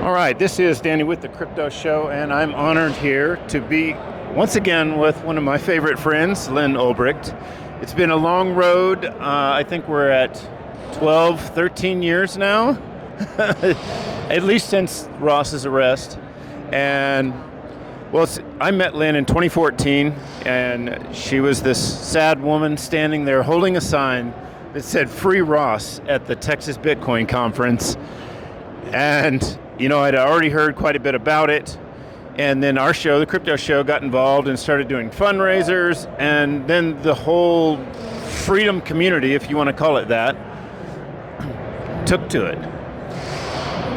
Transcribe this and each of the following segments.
All right, this is Danny with the Crypto Show, and I'm honored here to be once again with one of my favorite friends, Lynn Ulbricht. It's been a long road. I think we're at 12, 13 years now, at least since Ross's arrest. And well, I met Lynn in 2014, and she was this sad woman standing there holding a sign that said "Free Ross" at the Texas Bitcoin conference. And you know, I'd already heard quite a bit about it. And then our show, the Crypto Show, got involved and started doing fundraisers. And then the whole freedom community, if you want to call it that, took to it.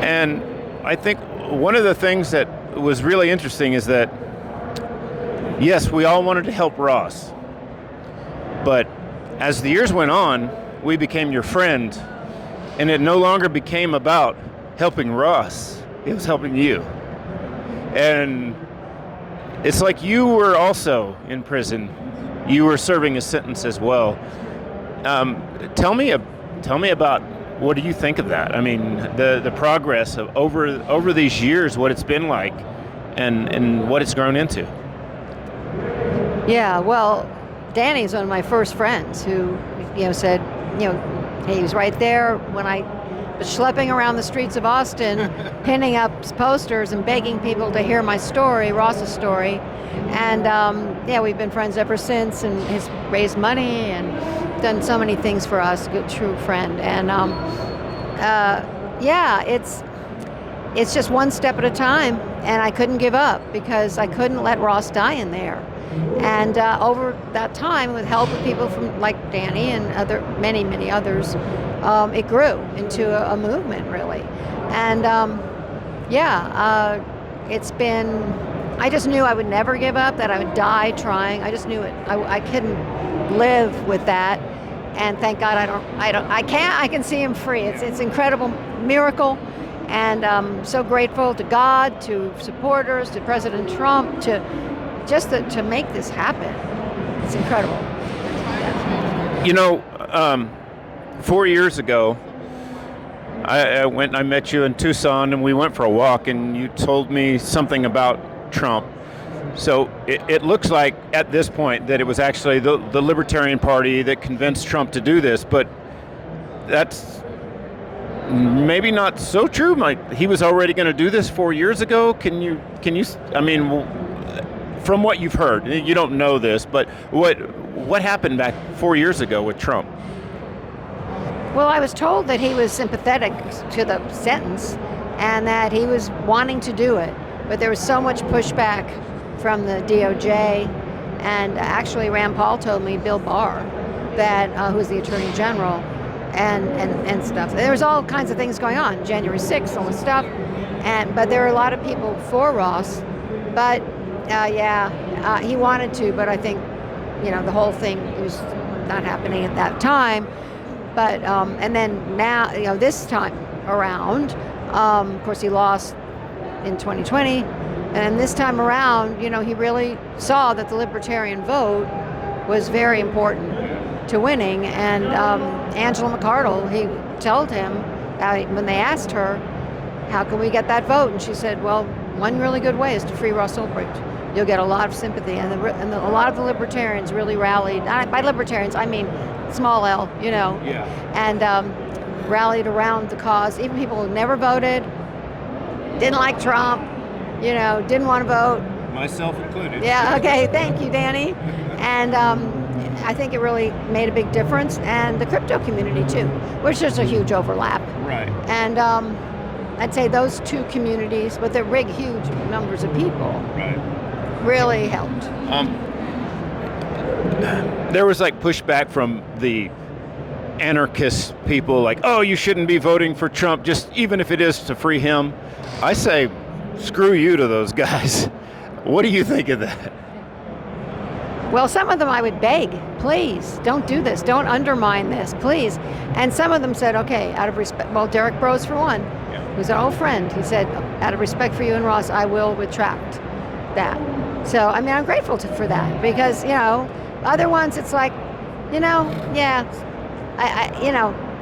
And I think one of the things that was really interesting is that, yes, we all wanted to help Ross. But as the years went on, we became your friend. And it no longer became about helping Ross, it was helping you. And it's like you were also in prison. You were serving a sentence as well. Tell me about, what do you think of that? I mean, the progress of over these years, what it's been like, and what it's grown into. Yeah, well, Danny's one of my first friends who, said, he was right there when I was schlepping around the streets of Austin, pinning up posters and begging people to hear my story, Ross's story. And we've been friends ever since, and he's raised money and done so many things for us, good, true friend. And it's just one step at a time, and I couldn't give up because I couldn't let Ross die in there. And over that time, with help of people from like Danny and many others, it grew into a movement, really. And it's been, I just knew I would never give up, that I would die trying. I just knew it. I couldn't live with that. And thank God I can see him free. It's an incredible miracle. And I'm so grateful to God, to supporters, to President Trump, to make this happen. It's incredible. 4 years ago, I went and I met you in Tucson, and we went for a walk, and you told me something about Trump. So it looks like at this point that it was actually the Libertarian Party that convinced Trump to do this, but that's maybe not so true. He was already going to do this 4 years ago. Can you? I mean, from what you've heard, you don't know this, but what happened back 4 years ago with Trump? Well, I was told that he was sympathetic to the sentence and that he was wanting to do it, but there was so much pushback from the DOJ, and actually Rand Paul told me, Bill Barr, that who's the Attorney General, and stuff. There was all kinds of things going on, January 6th, all this stuff, but there were a lot of people for Ross, but he wanted to, but I think, the whole thing was not happening at that time. But, and then now, this time around, of course he lost in 2020, and this time around, he really saw that the Libertarian vote was very important to winning. And Angela McArdle, he told him, when they asked her, how can we get that vote? And she said, well, one really good way is to free Ross Ulbricht. You'll get a lot of sympathy, and a lot of the Libertarians really rallied. By Libertarians, I mean small L, and rallied around the cause. Even people who never voted, didn't like Trump, didn't want to vote. Myself included. Yeah, okay, thank you, Danny. And I think it really made a big difference, and the crypto community too, which is a huge overlap. Right. And I'd say those two communities, with their huge numbers of people, right, really helped. There was pushback from the anarchist people, oh, you shouldn't be voting for Trump, just even if it is to free him. I say, screw you to those guys. What do you think of that? Well, some of them I would beg, please, don't do this. Don't undermine this, please. And some of them said, okay, out of respect, well, Derek Bros for one, who's an old friend, he said, out of respect for you and Ross, I will retract that. So, I mean, I'm grateful for that because, other ones, it's like,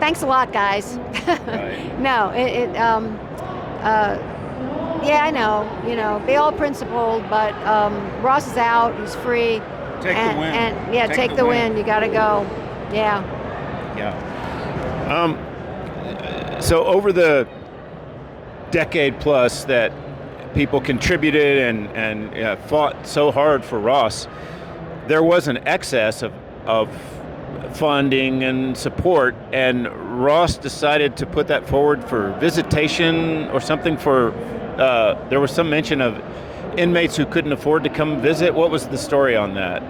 thanks a lot, guys. Right. No, yeah, I know. Be all principled, but Ross is out. He's free. Take the win. And yeah, take the win. You got to go. Yeah. Yeah. So over the decade plus that people contributed and fought so hard for Ross, there was an excess of funding and support, and Ross decided to put that forward for visitation or something there was some mention of inmates who couldn't afford to come visit. What was the story on that?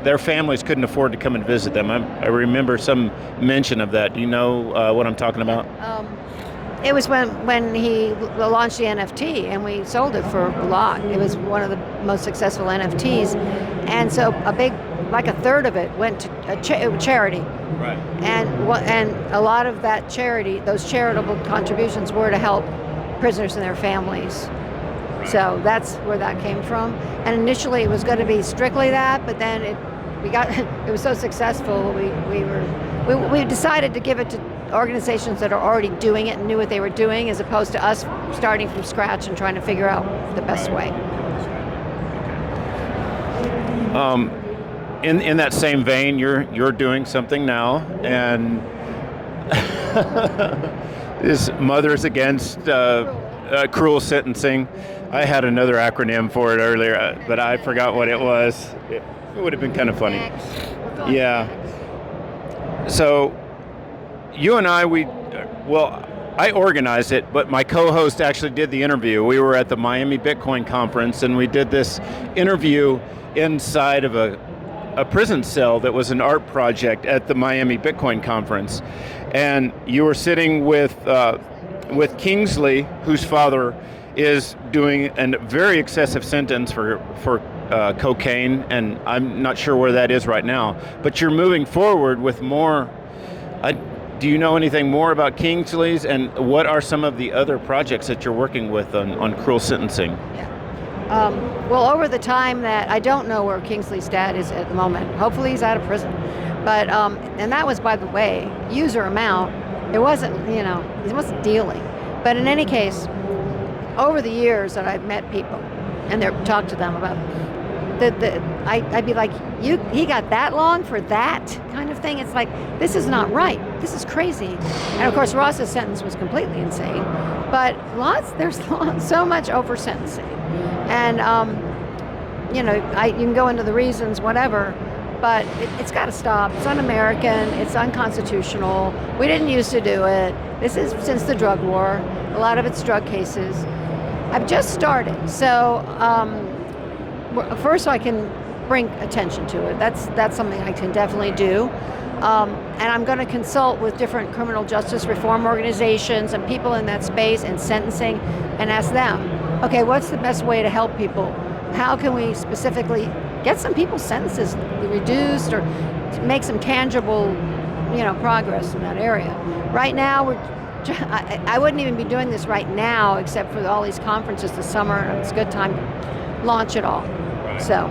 Their families couldn't afford to come and visit them. I remember some mention of that. Do you know what I'm talking about? It was when he launched the NFT, and we sold it for a lot. It was one of the most successful NFTs, and so like a third of it went to charity. Right. And a lot of that charity, those charitable contributions, were to help prisoners and their families. Right. So that's where that came from. And initially, it was going to be strictly that, but then it was so successful. We decided to give it to organizations that are already doing it and knew what they were doing, as opposed to us starting from scratch and trying to figure out the best way. In that same vein, you're doing something now, and this Mothers Against Cruel Sentencing. I had another acronym for it earlier, but I forgot what it was. It would have been kind of funny. Yeah. So you and I organized it, but my co-host actually did the interview. We were at the Miami Bitcoin conference, and we did this interview inside of a prison cell that was an art project at the Miami Bitcoin conference. And you were sitting with Kingsley, whose father is doing a very excessive sentence for cocaine, and I'm not sure where that is right now. But you're moving forward with more. Do you know anything more about Kingsley's, and what are some of the other projects that you're working with on cruel sentencing? Yeah. Well, over the time that I don't know where Kingsley's dad is at the moment. Hopefully he's out of prison. But and that was, by the way, user amount. It wasn't, he wasn't dealing. But in any case, over the years that I've met people and talked to them about I'd be like, he got that long for that kind of thing? It's like, this is not right. This is crazy. And of course, Ross's sentence was completely insane. But there's so much over sentencing. And, you can go into the reasons, whatever, but it's got to stop. It's un-American. It's unconstitutional. We didn't used to do it. This is since the drug war. A lot of it's drug cases. I've just started. So, first, I can bring attention to it. That's something I can definitely do. And I'm going to consult with different criminal justice reform organizations and people in that space and sentencing, and ask them, okay, what's the best way to help people? How can we specifically get some people's sentences reduced or to make some tangible, progress in that area? Right now, I wouldn't even be doing this right now, except for all these conferences this summer. It's a good time to launch it all. Right. So,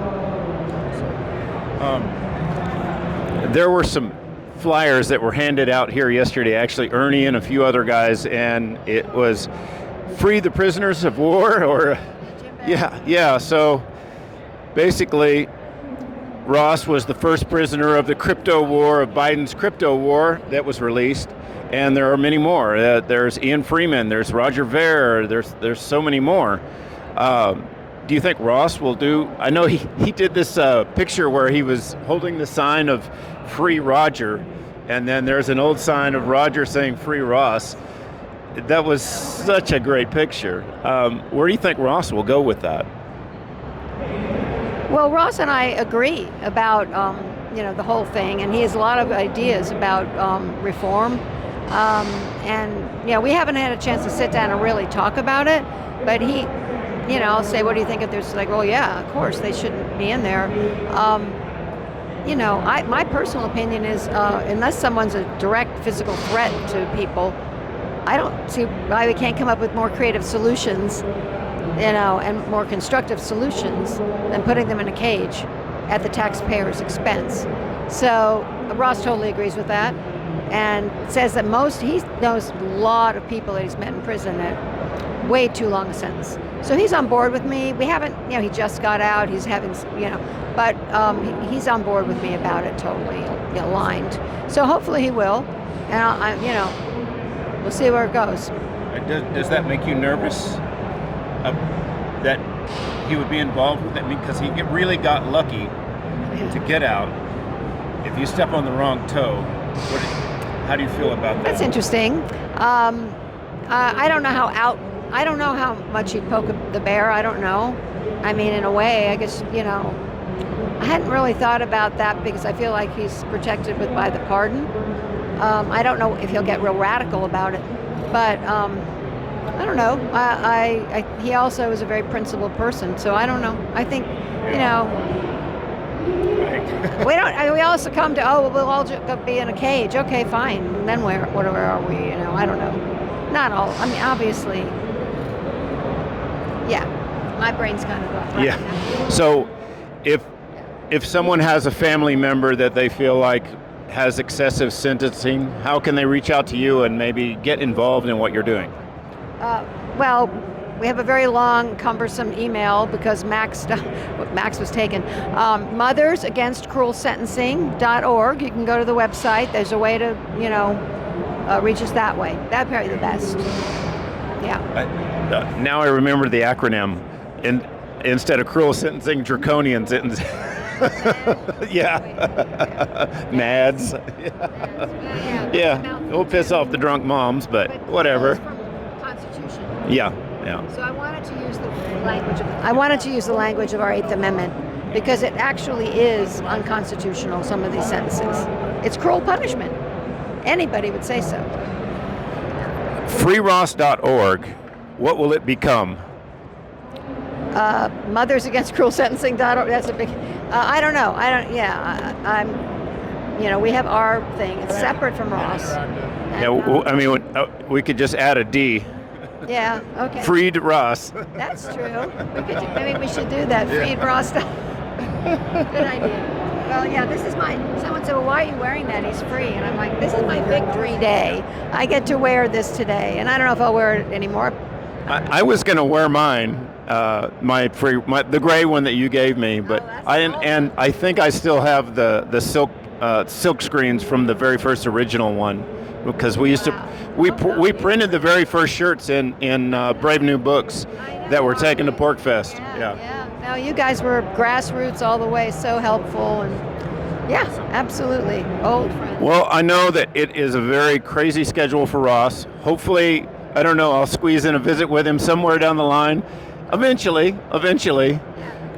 there were some flyers that were handed out here yesterday. Actually, Ernie and a few other guys, and it was "Free the Prisoners of War," or yeah. So basically, Ross was the first prisoner of the crypto war, of Biden's crypto war, that was released. And there are many more. There's Ian Freeman, there's Roger Ver, there's so many more. Do you think Ross will do? I know he did this picture where he was holding the sign of Free Roger, and then there's an old sign of Roger saying Free Ross. That was such a great picture. Where do you think Ross will go with that? Well, Ross and I agree about the whole thing, and he has a lot of ideas about reform. And we haven't had a chance to sit down and really talk about it, but he, I'll say, what do you think if there's like, well, yeah, of course they shouldn't be in there. My personal opinion is unless someone's a direct physical threat to people, I don't see why we can't come up with more creative solutions, and more constructive solutions than putting them in a cage at the taxpayer's expense. So Ross totally agrees with that. and says that he knows a lot of people that he's met in prison that way too long a sentence. So he's on board with me. We haven't, he just got out. He's having, but he's on board with me about it, totally aligned. So hopefully he will, and we'll see where it goes. Does that make you nervous that he would be involved with it? Because he really got lucky to get out. If you step on the wrong toe, how do you feel about that? That's interesting. I don't know I don't know how much he'd poke the bear. I don't know. I mean, in a way, I guess, I hadn't really thought about that because I feel like he's protected by the pardon. I don't know if he'll get real radical about it, but I don't know. He also is a very principled person, so I don't know. I think, we all succumb to, we'll all be in a cage. Okay, fine. And then where are we? I don't know. Not all. I mean, obviously, yeah. My brain's kind of off right now. So, if someone has a family member that they feel like has excessive sentencing, how can they reach out to you and maybe get involved in what you're doing? Well, we have a very long, cumbersome email because Max was taken. mothersagainstcruelsentencing.org. You can go to the website. There's a way to, reach us that way. That'd probably be the best. Yeah. Now I remember the acronym. Instead of cruel sentencing, draconian sentencing. Yeah. NADS. Yeah. We'll piss off the drunk moms, but whatever. Constitution. Yeah. So I wanted to use the language of our Eighth Amendment because it actually is unconstitutional, some of these sentences. It's cruel punishment. Anybody would say so. FreeRoss.org, what will it become? mothersagainstcruelsentencing.org. That's a big. I don't know. We have our thing. It's separate from Ross. We could just add a D. Yeah. Okay. Freed Ross. That's true. Maybe we should do that. Freed Ross. Good idea. Well, yeah. This is mine. Someone said, "Well, why are you wearing that? He's free." And I'm like, "This is my victory day. I get to wear this today, and I don't know if I'll wear it anymore." I was going to wear mine. The gray one that you gave me, but I think I still have the silk screens from the very first original one because we used to we printed the very first shirts in Brave New Books that were taken to Porkfest. Yeah. No, you guys were grassroots all the way, so helpful, and yeah, absolutely, old friends. Well, I know that it is a very crazy schedule for Ross. Hopefully, I don't know, I'll squeeze in a visit with him somewhere down the line. Eventually.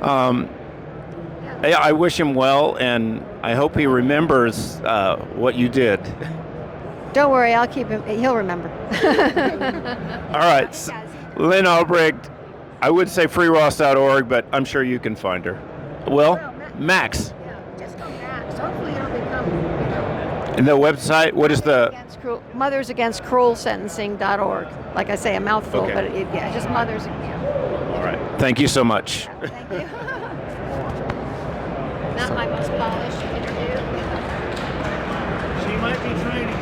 I wish him well, and I hope he remembers what you did. Don't worry, I'll keep him. He'll remember. All right. Lynn Ulbricht, I would say freeross.org, but I'm sure you can find her. Well, Max. Yeah, just go Max. Hopefully it'll become. And the website, what is the? Mothersagainstcruelsentencing.org. Like I say, a mouthful, Okay. but just mothers. Yeah. All right. Thank you so much. Thank you. Not my most polished interview. She might be trying to